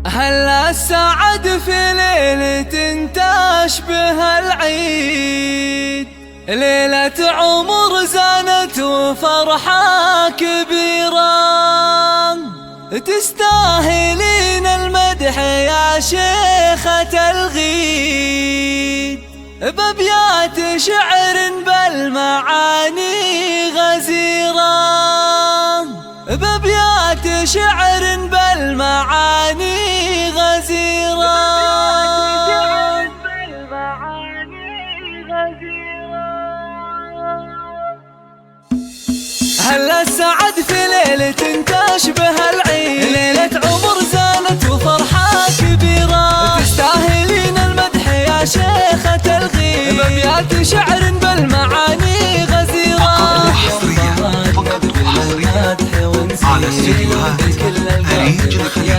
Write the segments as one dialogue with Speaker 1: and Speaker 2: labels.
Speaker 1: هلا السعد في ليلة تشبه العيد، ليلة عمر زانت وفرحة كبيرة، تستاهلين المدح يا شيخة الغيد، بأبيات شعر بالمعاني غزيرة، بأبيات شعر بالمعاني غزيرة. هلا السعد في ليلة تشبه العيد، ليلة عمر زانت وفرحة كبيرة، تستاهلين المدح يا شيخة الغيب، بأبيات شعر بالمعاني غزيرة.
Speaker 2: على استديوهات أريج الخليج،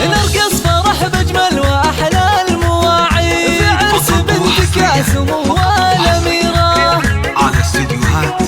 Speaker 1: نرقص فرح بأجمل وأحلى المواعيد، في عرس بنتك يا سمو الأميرة.
Speaker 2: على استديوهات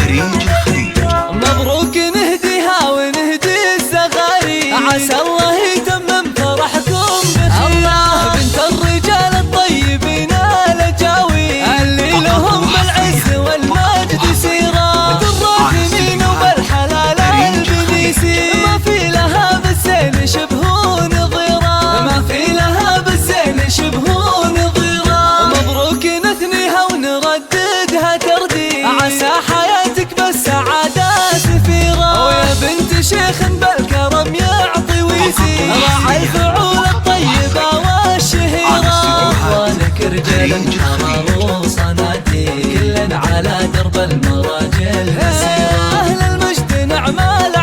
Speaker 2: أريج الخليج،
Speaker 1: مبروك نهديها ونهدي الزغاري، عسى الله يتمم فرحكم بخير. الله بنت الرجال الطيبين الأجاوي، اللي لهم بالعز والمجد سيرة، بالراحمين وبالحلال البنيسي، ما في لها بالزين شبه نظيرة، ما في لها بالزين شبه نظيرة. مبروك نثنيها ونرددها ترديد، عسى حياتك بالسعادة سفيرة، ويا بنت شيخ بالكرم يعطي ويزيد، راعي الفعول الطيبة والشهيرة. اخوانك رجال الحرر وصناديق، كل على درب المراجل مسيرة، اهل المجد نعمال